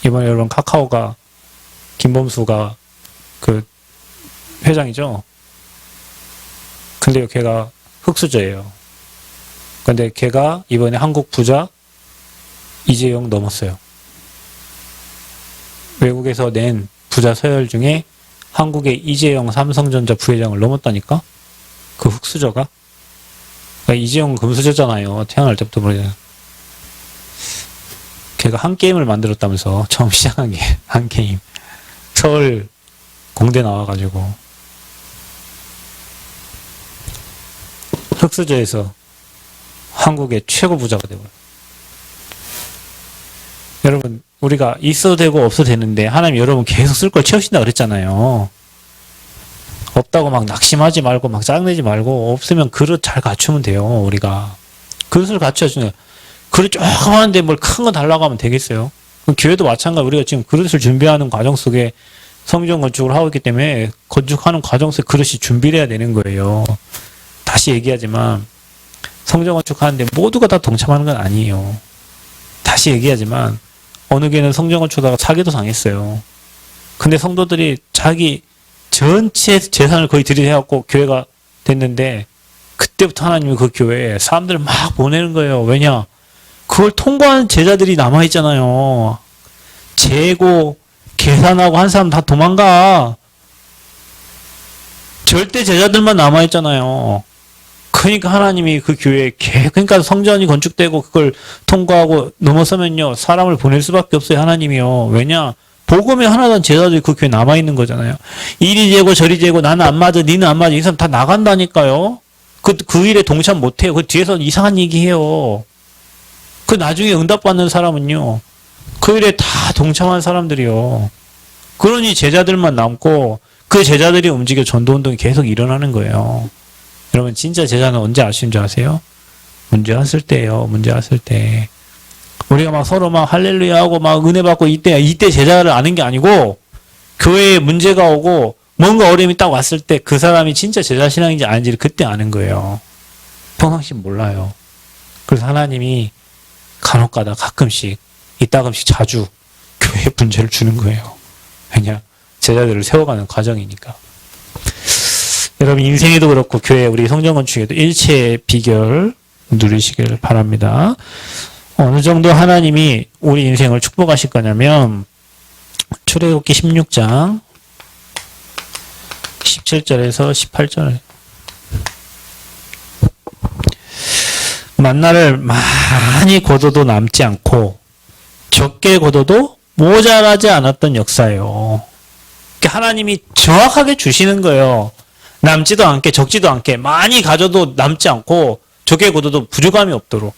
이번에 여러분 카카오가 김범수가 그 회장이죠. 근데 걔가 흑수저예요. 근데 걔가 이번에 한국 부자 이재용 넘었어요. 외국에서 낸 부자 서열 중에 한국의 이재용 삼성전자 부회장을 넘었다니까? 그 흑수저가? 그러니까 이재용 금수저잖아요. 태어날 때부터 보면. 걔가 한 게임을 만들었다면서 처음 시작한 게 한 게임. 서울 공대 나와가지고 흑수저에서 한국의 최고 부자가 되고요. 여러분 우리가 있어도 되고 없어도 되는데 하나님 여러분 계속 쓸 걸 채우신다 그랬잖아요. 없다고 막 낙심하지 말고 막 짜증내지 말고 없으면 그릇 잘 갖추면 돼요. 우리가 그릇을 갖춰주는 그릇 조그만데 뭘 큰 거 달라고 하면 되겠어요. 교회도 마찬가지. 우리가 지금 그릇을 준비하는 과정 속에 성전 건축을 하고 있기 때문에 건축하는 과정 속에 그릇이 준비돼야 되는 거예요. 다시 얘기하지만 성전 건축하는데 모두가 다 동참하는 건 아니에요. 다시 얘기하지만 어느 교회는 성전 건축하다가 사기도 당했어요. 근데 성도들이 자기 전체 재산을 거의 들이대갖고 교회가 됐는데 그때부터 하나님이 그 교회에 사람들을 막 보내는 거예요. 왜냐? 그걸 통과하는 제자들이 남아있잖아요. 재고, 계산하고 한 사람 다 도망가. 절대 제자들만 남아있잖아요. 그러니까 하나님이 그 교회에, 그러니까 성전이 건축되고 그걸 통과하고 넘어서면요, 사람을 보낼 수밖에 없어요, 하나님이요. 왜냐? 복음에 하나도 제자들이 그 교회에 남아있는 거잖아요. 이리 재고 저리 재고 나는 안 맞아, 니는 안 맞아. 이 사람 다 나간다니까요. 그 일에 동참 못해요. 그 뒤에서 이상한 얘기 해요. 그 나중에 응답받는 사람은요, 그 일에 다 동참한 사람들이요. 그러니 제자들만 남고 그 제자들이 움직여 전도운동이 계속 일어나는 거예요. 여러분 진짜 제자는 언제 아시는 줄 아세요? 문제 왔을 때예요. 문제 왔을 때. 우리가 막 서로 막 할렐루야 하고 막 은혜 받고 이때 제자를 아는 게 아니고 교회에 문제가 오고 뭔가 어려움이 딱 왔을 때 그 사람이 진짜 제자 신앙인지 아닌지를 그때 아는 거예요. 평상시 몰라요. 그래서 하나님이 간혹가다 가끔씩 이따금씩 자주 교회에 문제를 주는 거예요. 그냥 제자들을 세워가는 과정이니까. 여러분 인생에도 그렇고 교회 우리 성전 건축에도 일체의 비결 누리시길 바랍니다. 어느 정도 하나님이 우리 인생을 축복하실 거냐면 출애굽기 16장 17절에서 18절 만나를 많이 거둬도 남지 않고 적게 거둬도 모자라지 않았던 역사예요. 하나님이 정확하게 주시는 거예요. 남지도 않게 적지도 않게 많이 가져도 남지 않고 적게 거둬도 부족함이 없도록.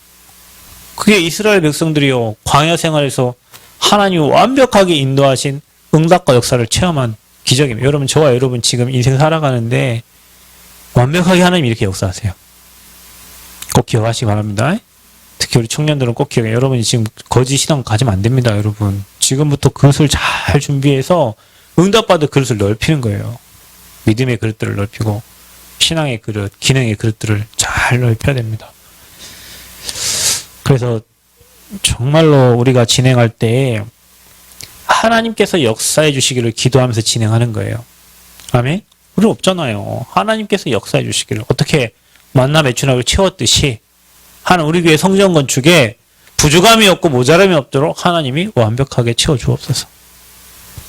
그게 이스라엘 백성들이요. 광야 생활에서 하나님이 완벽하게 인도하신 응답과 역사를 체험한 기적입니다. 여러분 저와 여러분 지금 인생 살아가는데 완벽하게 하나님이 이렇게 역사하세요. 꼭 기억하시기 바랍니다. 특히 우리 청년들은 꼭 기억해요. 여러분이 지금 거짓 신앙 가지면 안 됩니다. 여러분 지금부터 그릇을 잘 준비해서 응답받을 그릇을 넓히는 거예요. 믿음의 그릇들을 넓히고 신앙의 그릇, 기능의 그릇들을 잘 넓혀야 됩니다. 그래서 정말로 우리가 진행할 때 하나님께서 역사해 주시기를 기도하면서 진행하는 거예요. 아멘? 우리 없잖아요. 하나님께서 역사해 주시기를 어떻게 만나 매춘하고 채웠듯이 하나님 우리 교회 성전 건축에 부족함이 없고 모자람이 없도록 하나님이 완벽하게 채워주옵소서.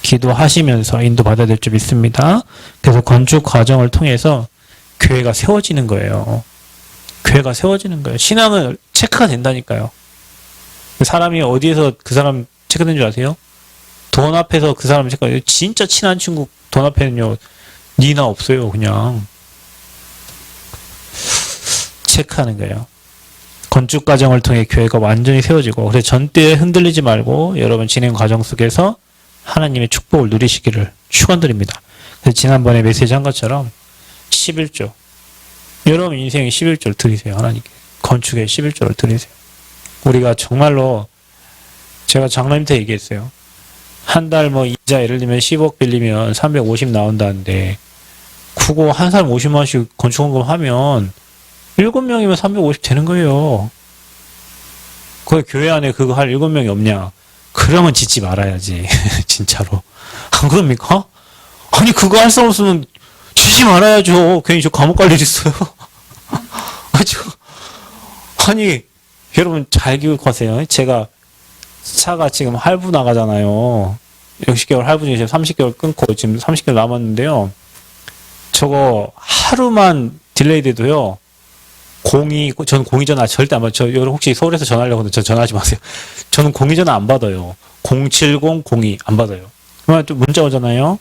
기도하시면서 인도받아야 될 줄 믿습니다. 그래서 건축 과정을 통해서 교회가 세워지는 거예요. 교회가 세워지는 거예요. 신앙은 체크가 된다니까요. 사람이 어디에서 그 사람 체크된 줄 아세요? 돈 앞에서 그 사람 체크해요. 진짜 친한 친구 돈 앞에는요. 니나 없어요. 그냥. 체크하는 거예요. 건축 과정을 통해 교회가 완전히 세워지고 그래서 전대에 흔들리지 말고 여러분 진행 과정 속에서 하나님의 축복을 누리시기를 축원드립니다. 그래서 지난번에 메시지 한 것처럼 11조 여러분 인생의 11조를 드리세요. 하나님께 건축의 11조를 드리세요. 우리가 정말로 제가 장로님 때 얘기했어요. 한 달 뭐 이자 예를 들면 10억 빌리면 350 나온다는데 그거 한 사람 50만 원씩 건축원금 하면 7명이면 350 되는 거예요. 그 교회 안에 그거 할 7명이 없냐? 그러면 짓지 말아야지. 진짜로. 안 그럽니까? 아니 그거 할 사람 없으면 짓지 말아야죠. 괜히 저 감옥 갈 일 있어요. 아니 여러분 잘 교육하세요. 제가 차가 지금 할부 나가잖아요. 60개월 할부 중에 지금 30개월 끊고 지금 30개월 남았는데요. 저거 하루만 딜레이 돼도요. 전 공의전화 절대 안 받아요. 여러분 혹시 서울에서 전화하려고 하는데 저 전화하지 마세요. 저는 공의전화 안 받아요. 07002 안 받아요. 그러면 또 문자 오잖아요.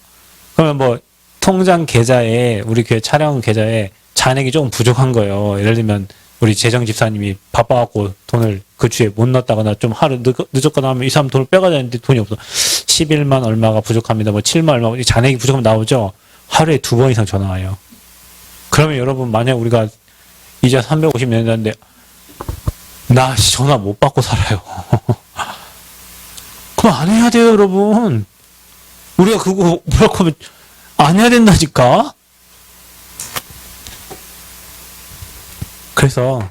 그러면 뭐 통장 계좌에 우리 교회 촬영 계좌에 잔액이 조금 부족한 거예요. 예를 들면 우리 재정 집사님이 바빠갖고 돈을 그 주에 못 넣었다거나 좀 하루 늦었거나 하면 이 사람 돈을 빼가자는데 돈이 없어. 11만 얼마가 부족합니다. 뭐 7만 얼마 잔액이 부족하면 나오죠. 하루에 2번 이상 전화 와요. 그러면 여러분 만약 우리가 이자 350 낸다는데 나 전화 못 받고 살아요. 그럼 안 해야 돼요, 여러분. 우리가 그거 뭐라고 하면 안 해야 된다니까. 그래서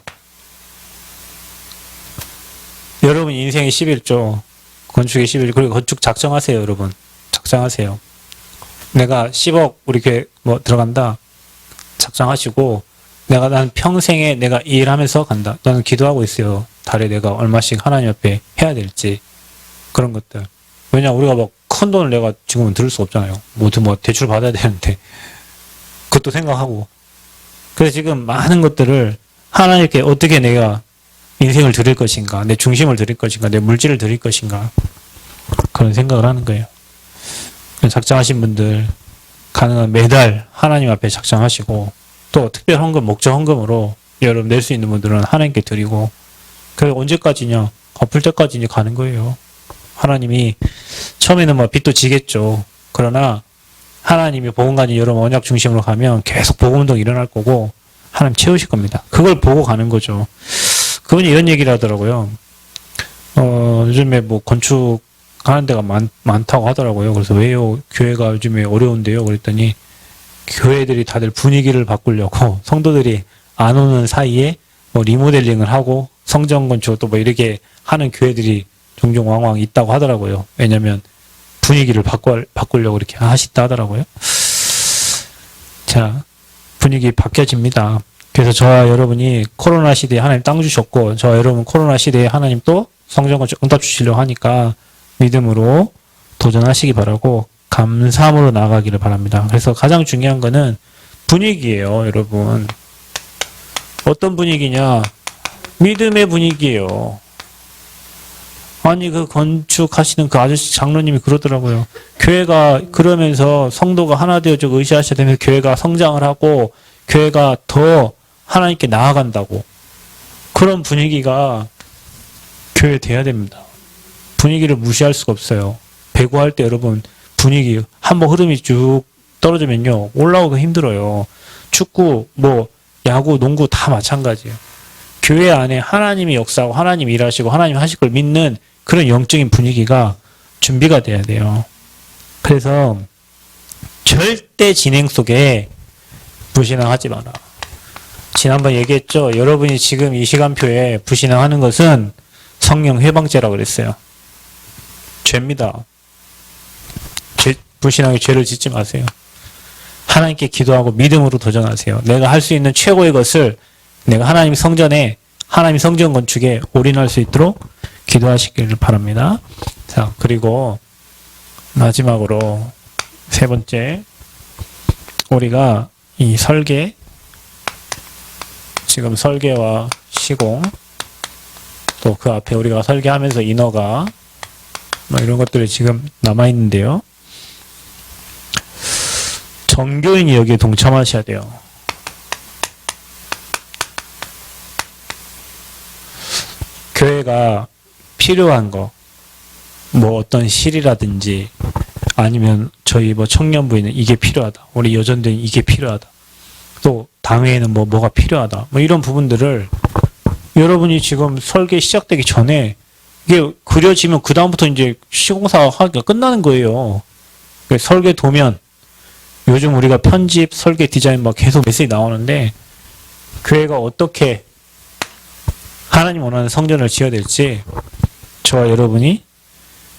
여러분 인생의 11조, 건축의 11조, 그리고 건축 작정하세요, 여러분. 작정하세요. 내가 10억 우리 교회 뭐 들어간다. 작정하시고 난 평생에 내가 이 일하면서 간다. 나는 기도하고 있어요. 달에 내가 얼마씩 하나님 앞에 해야 될지. 그런 것들. 왜냐 우리가 막 큰 돈을 내가 지금은 들을 수 없잖아요. 모두 뭐 대출 받아야 되는데. 그것도 생각하고. 그래서 지금 많은 것들을 하나님께 어떻게 내가 인생을 드릴 것인가, 내 중심을 드릴 것인가, 내 물질을 드릴 것인가, 그런 생각을 하는 거예요. 작정하신 분들 가능한 매달 하나님 앞에 작정하시고, 또 특별 헌금, 목적 헌금으로 여러분 낼 수 있는 분들은 하나님께 드리고, 그리고 언제까지냐, 갚을 때까지 이제 가는 거예요. 하나님이 처음에는 뭐 빚도 지겠죠. 그러나 하나님이 복음가진 여러분 언약 중심으로 가면 계속 복음운동 일어날 거고 하나님 채우실 겁니다. 그걸 보고 가는 거죠. 그분이 이런 얘기를 하더라고요. 요즘에 뭐 건축하는 데가 많다고 하더라고요. 그래서 왜요? 교회가 요즘에 어려운데요? 그랬더니 교회들이 다들 분위기를 바꾸려고 성도들이 안 오는 사이에 뭐 리모델링을 하고 성전 건축 또 뭐 이렇게 하는 교회들이 종종 왕왕 있다고 하더라고요. 왜냐면 분위기를 바꾸려고 이렇게 하신다 하더라고요. 자, 분위기 바뀌어집니다. 그래서 저와 여러분이 코로나 시대에 하나님 땅 주셨고, 저와 여러분 코로나 시대에 하나님 또 성전 건축 응답 주시려고 하니까 믿음으로 도전하시기 바라고 감사함으로 나아가기를 바랍니다. 그래서 가장 중요한 거는 분위기예요, 여러분. 어떤 분위기냐? 믿음의 분위기예요. 아니 그 건축하시는 그 아저씨 장로님이 그러더라고요. 교회가 그러면서 성도가 하나 되어져 의지하셔야 되면서 교회가 성장을 하고 교회가 더 하나님께 나아간다고. 그런 분위기가 교회 돼야 됩니다. 분위기를 무시할 수가 없어요. 배구할 때 여러분 분위기 한번 흐름이 쭉 떨어지면요 올라오기 힘들어요. 축구, 뭐 야구, 농구 다 마찬가지예요. 교회 안에 하나님이 역사하고 하나님이 일하시고 하나님 하실 걸 믿는 그런 영적인 분위기가 준비가 돼야 돼요. 그래서 절대 진행 속에 불신앙하지 마라. 지난번 얘기했죠. 여러분이 지금 이 시간표에 불신앙하는 것은 성령 회방죄라고 그랬어요. 죄입니다. 불신앙의 죄를 짓지 마세요. 하나님께 기도하고 믿음으로 도전하세요. 내가 할 수 있는 최고의 것을 내가 하나님 성전에 하나님 성전 건축에 올인할 수 있도록 기도하시기를 바랍니다. 자, 그리고 마지막으로 세 번째, 우리가 이 설계, 지금 설계와 시공, 또 그 앞에 우리가 설계하면서 인허가, 뭐 이런 것들이 지금 남아있는데요. 정교인이 여기에 동참하셔야 돼요. 교회가 필요한 거, 뭐 어떤 실이라든지 아니면 저희 뭐 청년부에는 이게 필요하다. 우리 여전대는 이게 필요하다. 또 당회에는 뭐가 필요하다. 뭐 이런 부분들을 여러분이 지금 설계 시작되기 전에 이게 그려지면 그 다음부터 이제 시공사 하기가 끝나는 거예요. 설계 도면, 요즘 우리가 편집, 설계, 디자인 막 계속 메시지 나오는데 교회가 어떻게 하나님 원하는 성전을 지어야 될지 저와 여러분이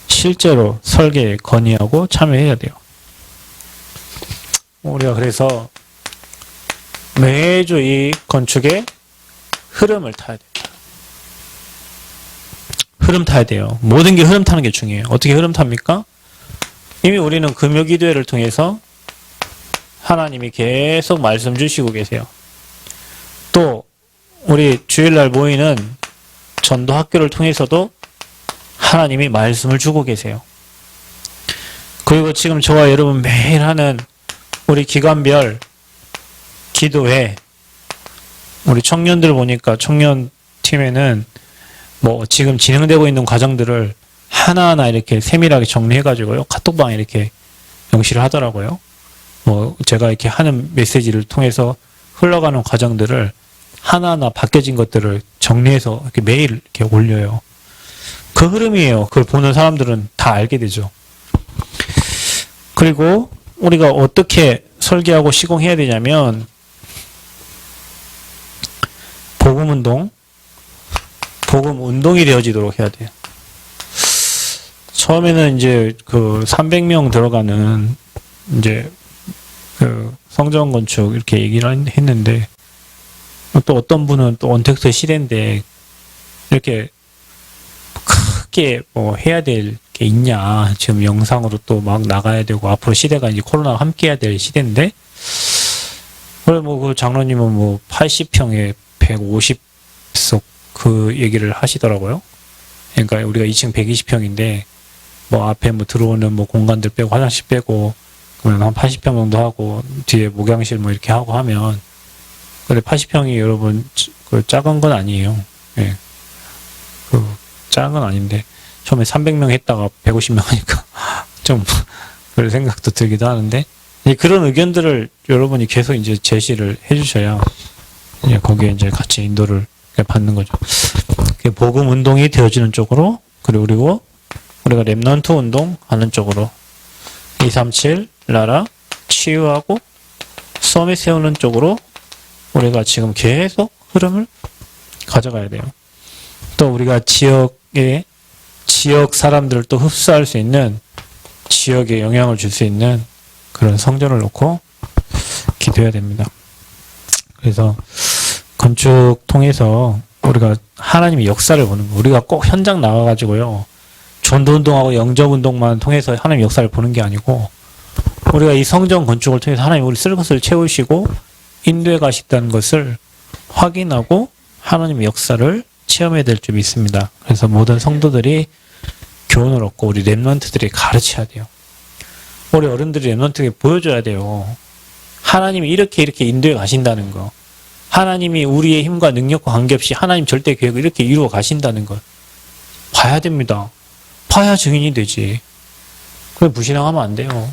실제로 설계에 건의하고 참여해야 돼요. 우리가 그래서 매주 이 건축의 흐름을 타야 돼요. 흐름 타야 돼요. 모든 게 흐름 타는 게 중요해요. 어떻게 흐름 탑니까? 이미 우리는 금요기도회를 통해서 하나님이 계속 말씀 주시고 계세요. 또 우리 주일날 모이는 전도 학교를 통해서도 하나님이 말씀을 주고 계세요. 그리고 지금 저와 여러분 매일 하는 우리 기관별 기도회, 우리 청년들 보니까 청년팀에는 뭐 지금 진행되고 있는 과정들을 하나하나 이렇게 세밀하게 정리해가지고요. 카톡방에 이렇게 명시를 하더라고요. 뭐 제가 이렇게 하는 메시지를 통해서 흘러가는 과정들을 하나하나 바뀌어진 것들을 정리해서 이렇게 매일 이렇게 올려요. 그 흐름이에요. 그걸 보는 사람들은 다 알게 되죠. 그리고 우리가 어떻게 설계하고 시공해야 되냐면 복음운동이 되어지도록 해야 돼요. 처음에는 이제 그 300명 들어가는 이제 그 성전 건축 이렇게 얘기를 했는데 또 어떤 분은 또 언택트 시대인데 이렇게 크게 뭐 해야 될 게 있냐. 지금 영상으로 또 막 나가야 되고 앞으로 시대가 이제 코로나와 함께 해야 될 시대인데 그래 뭐 그 장로님은 뭐 80평에 150석 그 얘기를 하시더라고요. 그러니까 우리가 2층 120평인데 뭐 앞에 뭐 들어오는 뭐 공간들 빼고 화장실 빼고 그러면 한 80평 정도 하고 뒤에 목양실 뭐 이렇게 하고 하면 근데 80평이 여러분 그 작은 건 아니에요. 예. 그 작은 건 아닌데 처음에 300명 했다가 150명 하니까 좀 그런 생각도 들기도 하는데 그런 의견들을 여러분이 계속 이제 제시를 해주셔야 이제 거기에 이제 같이 인도를 받는 거죠. 복음 운동이 되어지는 쪽으로 그리고 우리가 렘넌트 운동 하는 쪽으로 237 나라 치유하고 서밋 세우는 쪽으로 우리가 지금 계속 흐름을 가져가야 돼요. 또 우리가 지역 사람들을 또 흡수할 수 있는 지역에 영향을 줄 수 있는 그런 성전을 놓고 기도해야 됩니다. 그래서 건축 통해서 우리가 하나님의 역사를 보는 거. 우리가 꼭 현장 나가가지고요. 전도운동하고 영접운동만 통해서 하나님의 역사를 보는 게 아니고 우리가 이 성전 건축을 통해서 하나님 우리 쓸 것을 채우시고 인도해 가시다는 것을 확인하고 하나님의 역사를 체험해야 될 줄 믿습니다. 그래서 모든 성도들이 교훈을 얻고 우리 렘넌트들이 가르쳐야 돼요. 우리 어른들이 렘넌트에게 보여줘야 돼요. 하나님이 이렇게 인도해 가신다는 거. 하나님이 우리의 힘과 능력과 관계없이 하나님 절대 계획을 이렇게 이루어 가신다는 걸 봐야 됩니다. 봐야 증인이 되지. 그래 무신앙하면 안 돼요.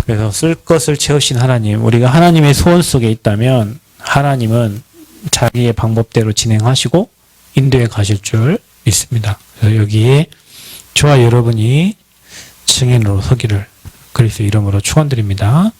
그래서 쓸 것을 채우신 하나님, 우리가 하나님의 소원 속에 있다면 하나님은 자기의 방법대로 진행하시고 인도해 가실 줄 믿습니다. 그래서 여기에 저와 여러분이 증인으로 서기를 그리스도 이름으로 축원드립니다.